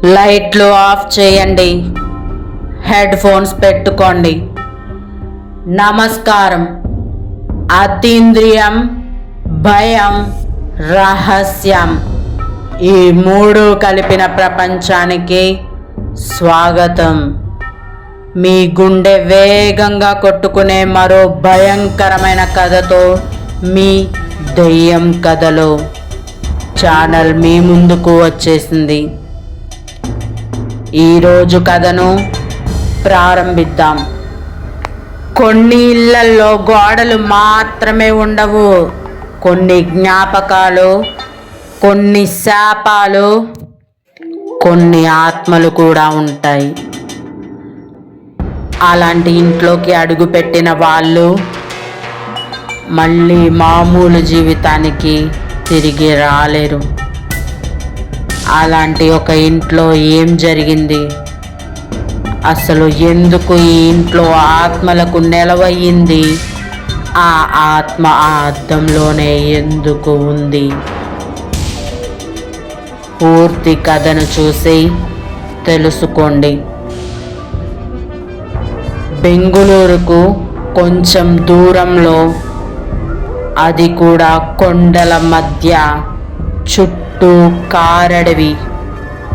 లైట్లు ఆఫ్ చేయండి. Head phones పెట్టుకోండి. నమస్కారం. అతీంద్రియం, భయం, రహస్యం ఈ మూడు కలిపిన ప్రపంచానికి స్వాగతం. మీ గుండె వేగంగా కొట్టుకునే మరో భయంకరమైన కథతో మీ దెయ్యం కథలు ఛానల్ మీ ముందుకు వచ్చేసింది. ఈరోజు కథను ప్రారంభిద్దాం. కొన్ని ఇళ్లల్లో గోడలు మాత్రమే ఉండవు, కొన్ని జ్ఞాపకాలు, కొన్ని శాపాలు, కొన్ని ఆత్మలు కూడా ఉంటాయి. అలాంటి ఇంట్లోకి అడుగుపెట్టిన వాళ్ళు మళ్ళీ మామూలు జీవితానికి తిరిగి రాలేరు. అలాంటి ఒక ఇంట్లో ఏం జరిగింది, అసలు ఎందుకు ఈ ఇంట్లో ఆత్మలకు నెలవయ్యింది, ఆ ఆత్మ ఆ అద్దంలోనే ఎందుకు ఉంది? పూర్తి కథను చూసి తెలుసుకోండి. బెంగుళూరుకు కొంచెం దూరంలో, అది కూడా కొండల మధ్య, చుట్టూ కారడవి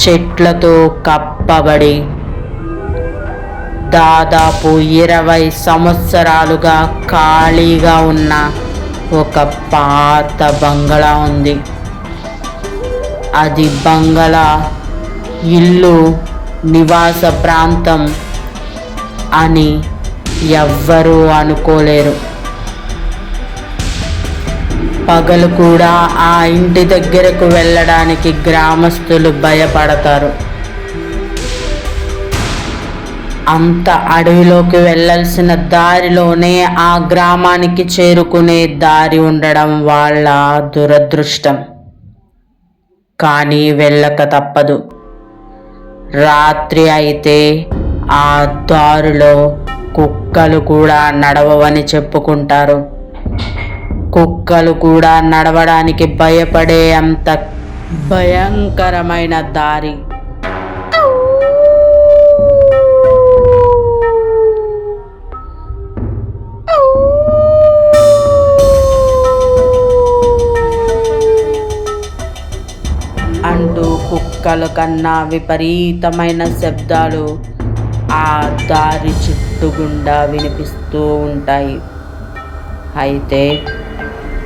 చెట్లతో కప్పబడి దాదాపు 20 సంవత్సరాలుగా ఖాళీగా ఉన్న ఒక పాత బంగళా ఉంది. అది బంగళా, ఇల్లు, నివాస ప్రాంతం అని ఎవ్వరూ అనుకోలేరు. పగలు కూడా ఆ ఇంటి దగ్గరకు వెళ్ళడానికి గ్రామస్తులు భయపడతారు. అంత అడవిలోకి వెళ్ళాల్సిన దారిలోనే ఆ గ్రామానికి చేరుకునే దారి ఉండడం వాళ్ళ దురదృష్టం. కానీ వెళ్ళక తప్పదు. రాత్రి అయితే ఆ దారిలో కుక్కలు కూడా నడవవని చెప్పుకుంటారు. కుక్కలు కూడా నడవడానికి భయపడే అంత భయంకరమైన దారి. అంటూ కుక్కల కన్నా విపరీతమైన శబ్దాలు ఆ దారి చుట్టుగుండా వినిపిస్తూ ఉంటాయి. అయితే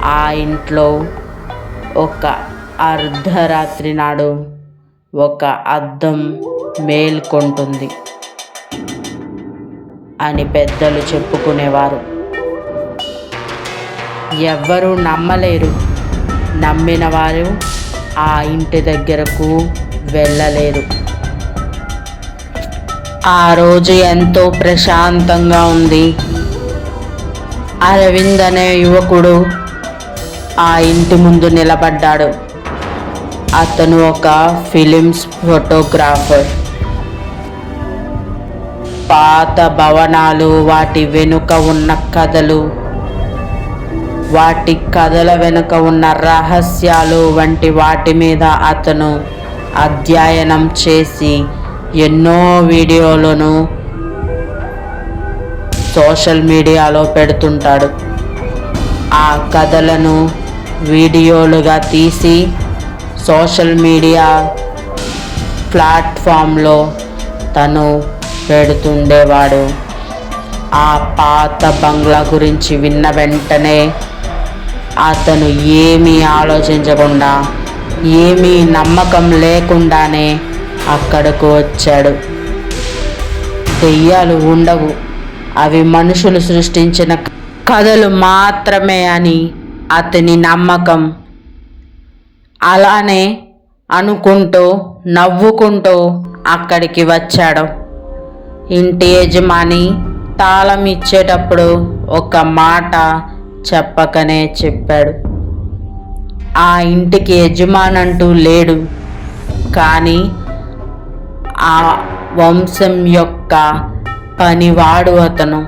ఆ ఇంట్లో ఒక అర్ధరాత్రి నాడు ఒక అద్దం మేల్కొంటుంది అని పెద్దలు చెప్పుకునేవారు. ఎవ్వరూ నమ్మలేరు. నమ్మిన వారు ఆ ఇంటి దగ్గరకు వెళ్ళలేరు. ఆ రోజు ఎంతో ప్రశాంతంగా ఉంది. అరవింద్ అనే యువకుడు ఆ ఇంటి ముందు నిలబడ్డాడు. అతను ఒక ఫిలిమ్స్ ఫోటోగ్రాఫర్. పాత భవనాలు, వాటి వెనుక ఉన్న కథలు, వాటి కథల వెనుక ఉన్న రహస్యాలు వంటి వాటి మీద అతను అధ్యయనం చేసి ఎన్నో వీడియోలను సోషల్ మీడియాలో పెడుతుంటాడు. ఆ కథలను వీడియోలుగా తీసి సోషల్ మీడియా ప్లాట్ఫామ్లో తను పెడుతుండేవాడు. ఆ పాత బంగ్లా గురించి విన్న వెంటనే అతను ఏమీ ఆలోచించకుండా, ఏమీ నమ్మకం లేకుండానే అక్కడకు వచ్చాడు. దెయ్యాలు ఉండవు, అవి మనుషులు సృష్టించిన కథలు మాత్రమే అని అతని నమ్మకం. అలానే అనుకుంటూ నవ్వుకుంటూ అక్కడికి వచ్చాడు. ఇంటి యజమాని తాళం ఇచ్చేటప్పుడు ఒక మాట చెప్పకనే చెప్పాడు. ఆ ఇంటికి యజమానంటూ లేడు, కానీ ఆ వంశం యొక్క పనివాడు అతను.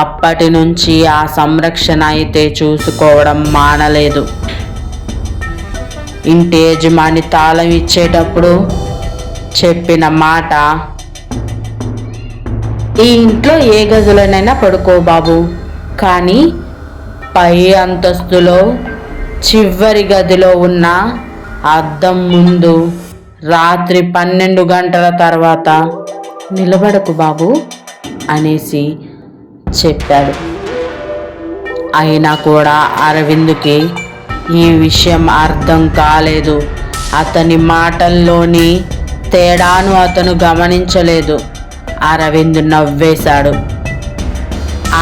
అప్పటి నుంచి ఆ సంరక్షణ అయితే చూసుకోవడం మానలేదు. ఇంటి యజమాని తాళం ఇచ్చేటప్పుడు చెప్పిన మాట, ఈ ఇంట్లో ఏ గదిలోనైనా పడుకో బాబు, కానీ పై అంతస్తులో చివరి గదిలో ఉన్న అద్దం ముందు రాత్రి 12 గంటల తర్వాత నిలబడకు బాబు అనేసి చెప్పాడు. అయినా కూడా అరవింద్కి ఈ విషయం అర్థం కాలేదు. అతని మాటల్లోని తేడాను అతను గమనించలేదు. అరవింద్ నవ్వేశాడు.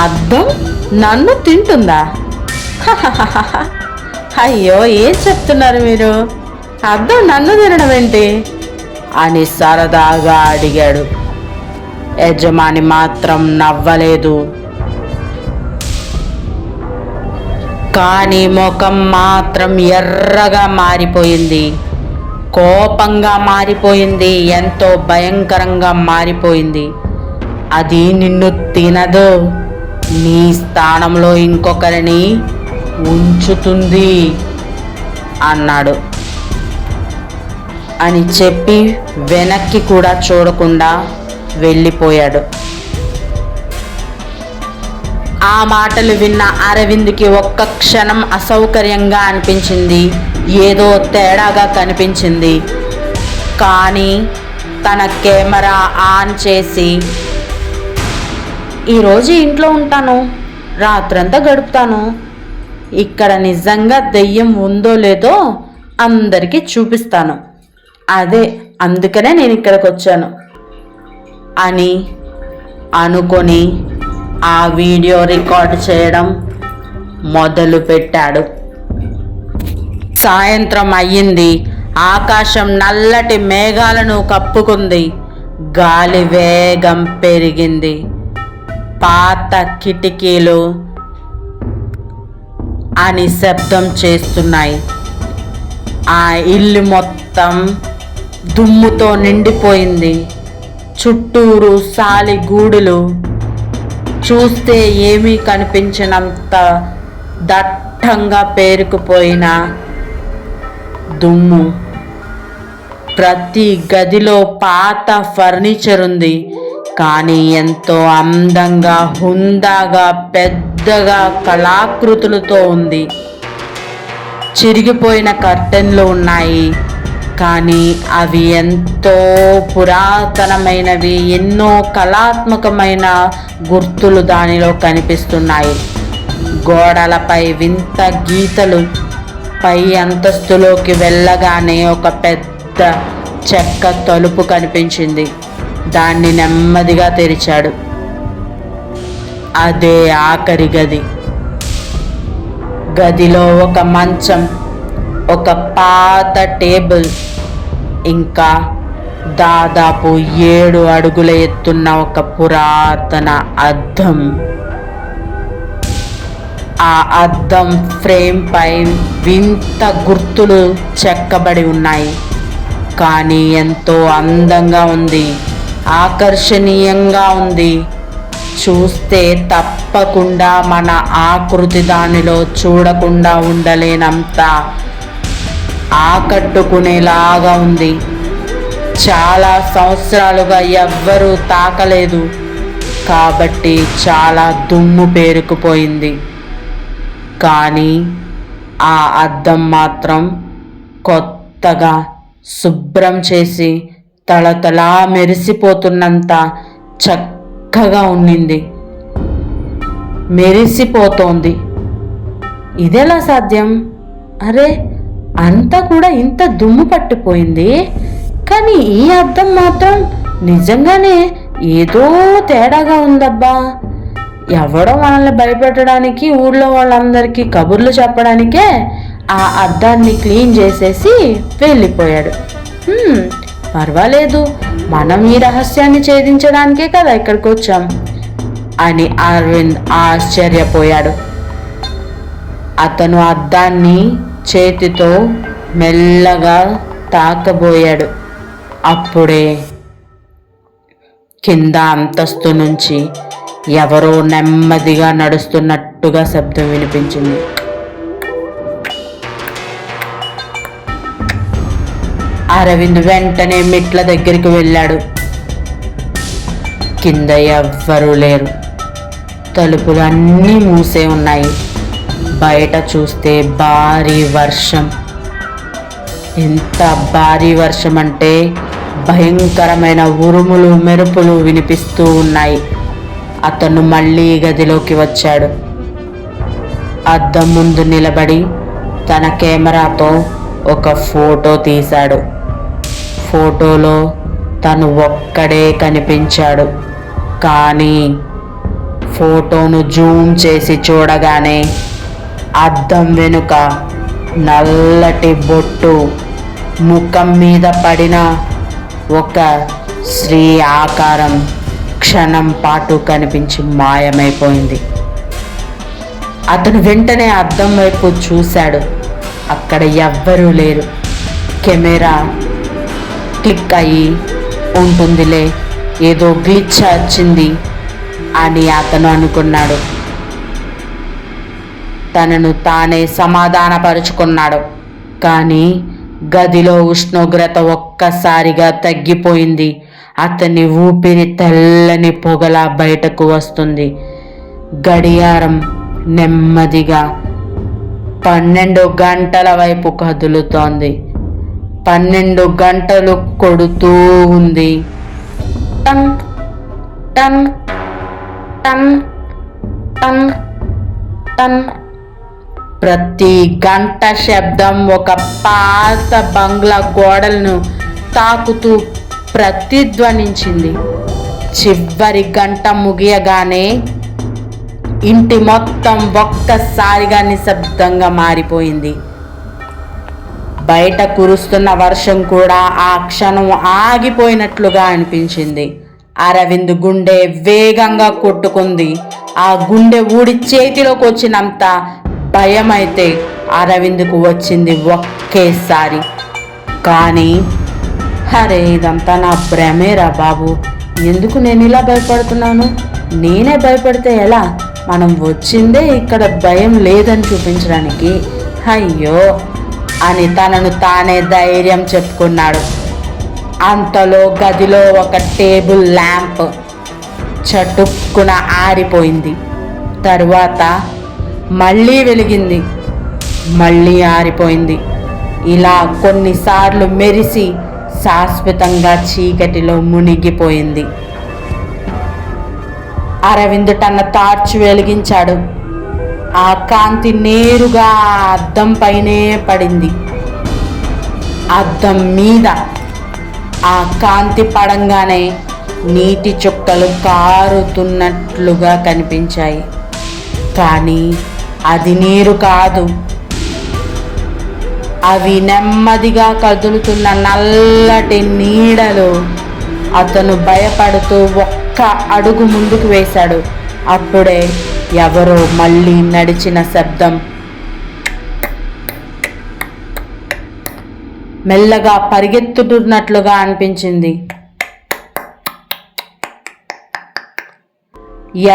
అద్దం నన్ను తింటుందా? అయ్యో, ఏం చెప్తున్నారు మీరు? అద్దం నన్ను తినడం ఏంటి అని సరదాగా అడిగాడు. యజమాని మాత్రం నవ్వలేదు. కానీ ముఖం మాత్రం ఎర్రగా మారిపోయింది, కోపంగా మారిపోయింది, ఎంతో భయంకరంగా మారిపోయింది. అది నిన్ను తినదు, నీ స్థానంలో ఇంకొకరిని ఉంచుతుంది అన్నాడు. అని చెప్పి వెనక్కి కూడా చూడకుండా వెళ్ళిపోయాడు. ఆ మాటలు విన్న అరవింద్కి ఒక్క క్షణం అసౌకర్యంగా అనిపించింది, ఏదో తేడాగా కనిపించింది. కానీ తన కెమెరా ఆన్ చేసి, ఈరోజు ఇంట్లో ఉంటాను, రాత్రంతా గడుపుతాను, ఇక్కడ నిజంగా దెయ్యం ఉందో లేదో అందరికీ చూపిస్తాను, అందుకనే నేను ఇక్కడికి వచ్చాను అని అనుకొని ఆ వీడియో రికార్డ్ చేయడం మొదలుపెట్టాడు. సాయంత్రం అయ్యింది. ఆకాశం నల్లటి మేఘాలను కప్పుకుంది. గాలి వేగం పెరిగింది. పాత కిటికీలు అని శబ్దం చేస్తున్నాయి. ఆ ఇల్లు మొత్తం దుమ్ముతో నిండిపోయింది. చుట్టూరు సాలిగూడులు, చూస్తే ఏమీ కనిపించినంత దట్టంగా పేరుకుపోయిన దుమ్ము. ప్రతి గదిలో పాత ఫర్నిచర్ ఉంది, కానీ ఎంతో అందంగా, హుందాగా, పెద్దగా, కళాకృతులతో ఉంది. చిరిగిపోయిన కర్టెన్లు ఉన్నాయి, కానీ అవి ఎంతో పురాతనమైనవి. ఎన్నో కళాత్మకమైన గుర్తులు దానిలో కనిపిస్తున్నాయి. గోడలపై వింత గీతలు. పై అంతస్తులోకి వెళ్ళగానే ఒక పెద్ద చెక్క తలుపు కనిపించింది. దాన్ని నెమ్మదిగా తెరిచాడు. అదే ఆఖరి గది. గదిలో ఒక మంచం, ఒక పాత టేబుల్, ఇంకా దాదాపు 7 అడుగుల ఎత్తున్న ఒక పురాతన అద్దం. ఆ అద్దం ఫ్రేమ్ పై వింత గుర్తులు చెక్కబడి ఉన్నాయి, కానీ ఎంతో అందంగా ఉంది, ఆకర్షణీయంగా ఉంది. చూస్తే తప్పకుండా మన ఆకృతి దానిలో చూడకుండా ఉండలేనంత ఆకట్టుకునేలాగా ఉంది. చాలా సంవత్సరాలుగా ఎవ్వరూ తాకలేదు కాబట్టి చాలా దుమ్ము పేరుకుపోయింది. కానీ ఆ అద్దం మాత్రం కొత్తగా శుభ్రం చేసి తళతళా మెరిసిపోతున్నంత చక్కగా ఉన్నింది. మెరిసిపోతోంది. ఇదెలా సాధ్యం? అరే, అంతా కూడా ఇంత దుమ్ము పట్టిపోయింది, కానీ ఈ అద్దం మాత్రం నిజంగానే ఏదో తేడాగా ఉందబ్బా. ఎవడో మనల్ని భయపెట్టడానికి, ఊళ్ళో వాళ్ళందరికీ కబుర్లు చెప్పడానికే ఆ అద్దాన్ని క్లీన్ చేసేసి వెళ్ళిపోయాడు. పర్వాలేదు, మనం ఈ రహస్యాన్ని ఛేదించడానికే కదా ఇక్కడికి వచ్చాం అని అరవింద్ ఆశ్చర్యపోయాడు. అతను అద్దాన్ని చేతితో మెల్లగా తాకబోయాడు. అప్పుడే కింద అంతస్తు నుంచి ఎవరో నెమ్మదిగా నడుస్తున్నట్టుగా శబ్దం వినిపించింది. ఆ అరవింద్ వెంటనే మెట్ల దగ్గరికి వెళ్ళాడు. కింద ఎవ్వరూ లేరు. తలుపులు అన్నీ మూసే ఉన్నాయి. బయట చూస్తే భారీ వర్షం. ఎంత భారీ వర్షం అంటే భయంకరమైన ఉరుములు మెరుపులు వినిపిస్తూ ఉన్నాయి. అతను మళ్ళీ గదిలోకి వచ్చాడు. అద్దం ముందు నిలబడి తన కెమెరాతో ఒక ఫోటో తీశాడు. ఫోటోలో తను ఒక్కడే కనిపించాడు. కానీ ఫోటోను జూమ్ చేసి చూడగానే అద్దం వెనుక నల్లటి బొట్టు, ముఖం మీద పడిన ఒక స్త్రీ ఆకారం క్షణం పాటు కనిపించి మాయమైపోయింది. అతను వెంటనే అద్దం వైపు చూశాడు. అక్కడ ఎవ్వరూ లేరు. కెమెరా క్లిక్ అయ్యి ఉంటుందిలే, ఏదో గ్లిచ్ వచ్చింది అని అతను అనుకున్నాడు. తనను తానే సమాధానపరుచుకున్నాడు. కానీ గదిలో ఉష్ణోగ్రత ఒక్కసారిగా తగ్గిపోయింది. అతని ఊపిరి తెల్లని పొగలా బయటకు వస్తుంది. గడియారం నెమ్మదిగా 12 గంటల వైపు కదులుతోంది. 12 గంటలు కొడుతూ ఉంది. టన్ టన్ టన్ టన్ టన్. ప్రతి గంట శబ్దం ఒక పాత బంగ్లా గోడలను తాకుతూ ప్రతిధ్వనించింది. చివరి గంట ముగియగానే ఇంటి మొత్తం ఒక్కసారిగా నిశ్శబ్దంగా మారిపోయింది. బయట కురుస్తున్న వర్షం కూడా ఆ క్షణం ఆగిపోయినట్లుగా అనిపించింది. అరవింద్ గుండె వేగంగా కొట్టుకుంది. ఆ గుండె ఊడి చేతిలోకి వచ్చినంత భయం అయితే అరవింద్కు వచ్చింది ఒకేసారి. కానీ అరే, ఇదంతా నా భ్రమేరా బాబు, ఎందుకు నేను ఇలా భయపడుతున్నాను? నేనే భయపడితే ఎలా? మనం వచ్చిందే ఇక్కడ భయం లేదని చూపించడానికి. అయ్యో అని తనను తానే ధైర్యం చెప్పుకున్నాడు. అంతలో గదిలో ఒక టేబుల్ ల్యాంప్ చటుక్కున ఆరిపోయింది. తరువాత మళ్ళీ వెలిగింది, మళ్ళీ ఆరిపోయింది. ఇలా కొన్నిసార్లు మెరిసి శాశ్వతంగా చీకటిలో మునిగిపోయింది. అరవింద్ తన టార్చ్ వెలిగించాడు. ఆ కాంతి నేరుగా అద్దం పైనే పడింది. అద్దం మీద ఆ కాంతి పడంగానే నీటి చుక్కలు కారుతున్నట్లుగా కనిపించాయి. కానీ అది నీరు కాదు. అవి నెమ్మదిగా కదులుతున్న నల్లటి నీడలు. అతను భయపడుతూ ఒక్క అడుగు ముందుకు వేశాడు. అప్పుడే ఎవరో మళ్ళీ నడిచిన శబ్దం మెల్లగా పరిగెత్తుతున్నట్లుగా అనిపించింది.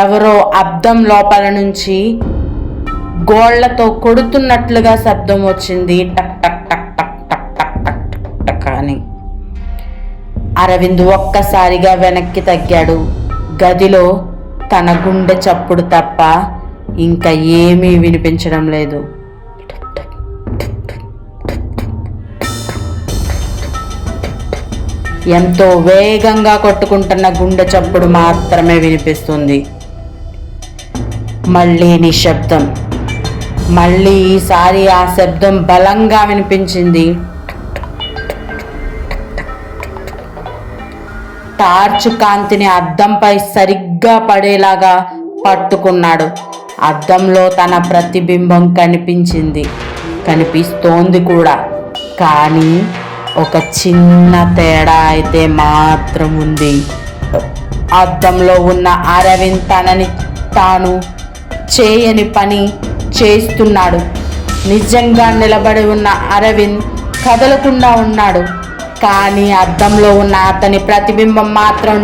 ఎవరో అద్దం లోపల నుంచి గోళ్లతో కొడుతున్నట్లుగా శబ్దం వచ్చింది. టక్ టక్ టక్ టక్ టక్ టక్ టక్ టక్ అని. అరవింద్ ఒక్కసారిగా వెనక్కి తగ్గాడు. గదిలో తన గుండె చప్పుడు తప్ప ఇంకా ఏమీ వినిపించడం లేదు. ఎంతో వేగంగా కొట్టుకుంటున్న గుండె చప్పుడు మాత్రమే వినిపిస్తుంది. మళ్ళీ నిశ్శబ్దం. మళ్ళీ ఈసారి ఆ శబ్దం బలంగా వినిపించింది. టార్చ్ కాంతిని అద్దంపై సరిగ్గా పడేలాగా పట్టుకున్నాడు. అద్దంలో తన ప్రతిబింబం కనిపిస్తోంది కూడా. కానీ ఒక చిన్న తేడా అయితే మాత్రం ఉంది. అద్దంలో ఉన్న అరవింద్ తనని తాను చేయని పని చేస్తున్నాడు. నిజంగా నిలబడి ఉన్న అరవింద్ కదలకుండా ఉన్నాడు. కానీ అద్దంలో ఉన్న అతని ప్రతిబింబం మాత్రం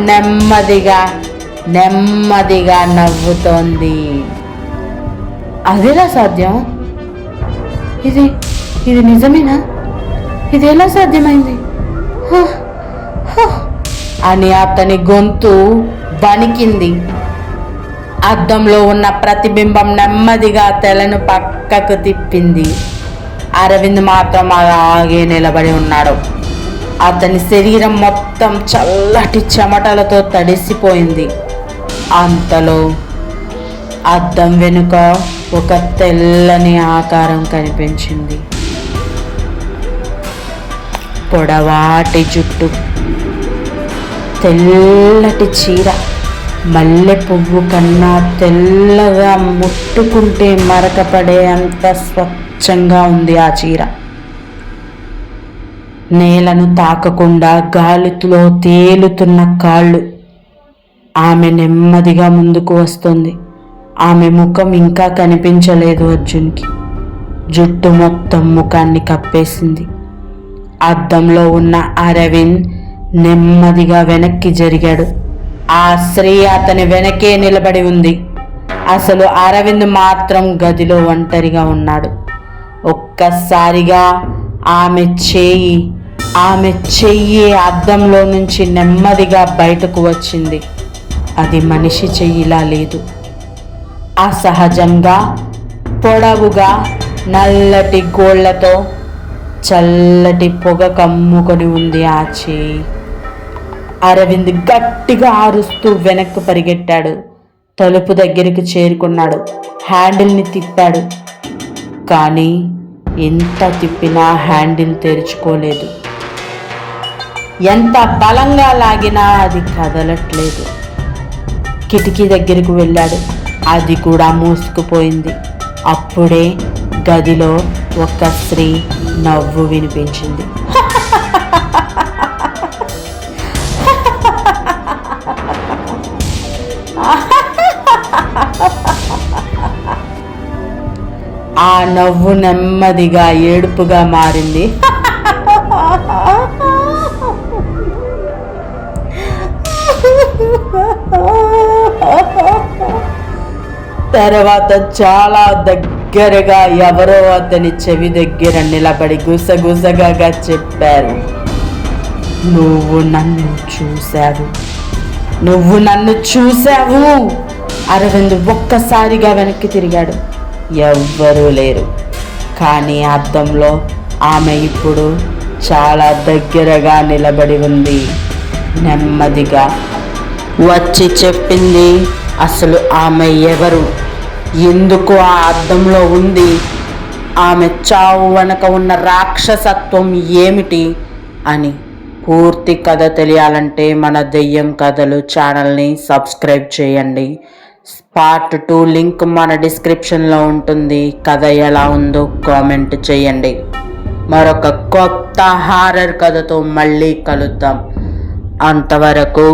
నెమ్మదిగా నవ్వుతోంది. అదేలా సాధ్యం? ఇది నిజమేనా? ఇది ఎలా సాధ్యమైంది? అని అతని గొంతు వణికింది. అద్దంలో ఉన్న ప్రతిబింబం నెమ్మదిగా తలను పక్కకు తిప్పింది. అరవింద్ మాత్రం అలాగే నిలబడి ఉన్నాడు. అతని శరీరం మొత్తం చల్లటి చెమటలతో తడిసిపోయింది. అంతలో అద్దం వెనుక ఒక తెల్లని ఆకారం కనిపించింది. పొడవాటి జుట్టు, తెల్లటి చీర, మల్లె పువ్వు కన్నా తెల్లగా, ముట్టుకుంటే మరకపడే అంత స్వచ్ఛంగా ఉంది ఆ చీర. నేలను తాకకుండా గాలిలో తేలుతున్న కాళ్ళు. ఆమె నెమ్మదిగా ముందుకు వస్తుంది. ఆమె ముఖం ఇంకా కనిపించలేదు అర్జున్కి. జుట్టు మొత్తం ముఖాన్ని కప్పేసింది. అద్దంలో ఉన్న అరవింద్ నెమ్మదిగా వెనక్కి జరిగాడు. ఆ స్త్రీ అతని వెనకే నిలబడి ఉంది. అసలు అరవింద్ మాత్రం గదిలో ఒంటరిగా ఉన్నాడు. ఒక్కసారిగా ఆమె చెయ్యి అద్దంలో నుంచి నెమ్మదిగా బయటకు వచ్చింది. అది మనిషి చెయ్యిలా లేదు. అసహజంగా పొడవుగా, నల్లటి గోళ్లతో చల్లటి పొగ కమ్ముకొని ఉంది ఆ చెయ్యి. అరవింద్ గట్టిగా అరుస్తూ వెనక్కు పరిగెట్టాడు. తలుపు దగ్గరికి చేరుకున్నాడు. హ్యాండిల్ని తిప్పాడు. కానీ ఎంత తిప్పినా హ్యాండిల్ తెరుచుకోలేదు. ఎంత బలంగా లాగినా అది కదలట్లేదు. కిటికీ దగ్గరకు వెళ్ళాడు. అది కూడా మూసుకుపోయింది. అప్పుడే గదిలో ఒక స్త్రీ నవ్వు వినిపించింది. ఆ నవ్వు నెమ్మదిగా ఏడుపుగా మారింది. తర్వాత చాలా దగ్గరగా ఎవరో అతని చెవి దగ్గర నిలబడి గుసగుసగా చెప్పారు, నువ్వు నన్ను చూశావు. అరవింద్ ఒక్కసారిగా వెనక్కి తిరిగాడు. ఎవ్వరూ లేరు. కానీ అద్దంలో ఆమె ఇప్పుడు చాలా దగ్గరగా నిలబడి ఉంది. నెమ్మదిగా వచ్చి చెప్పింది అసలు ఆమె ఎవరు, ఎందుకు ఆ అద్దంలో ఉంది, ఆమె చావు వెనక ఉన్న రాక్షసత్వం ఏమిటి అని. పూర్తి కథ తెలియాలంటే మన దెయ్యం కథలు ఛానల్ని సబ్స్క్రైబ్ చేయండి. పార్ట్ 2 లింక్ మన డిస్క్రిప్షన్లో ఉంటుంది. కథ ఎలా ఉందో కామెంట్ చేయండి. మరొక కొత్త హారర్ కథతో మళ్ళీ కలుద్దాం. అంతవరకు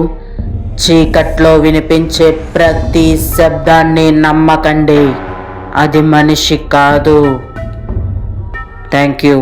చీకట్లో వినిపించే ప్రతి శబ్దాన్ని నమ్మకండి. అది మనిషి కాదు. Thank you.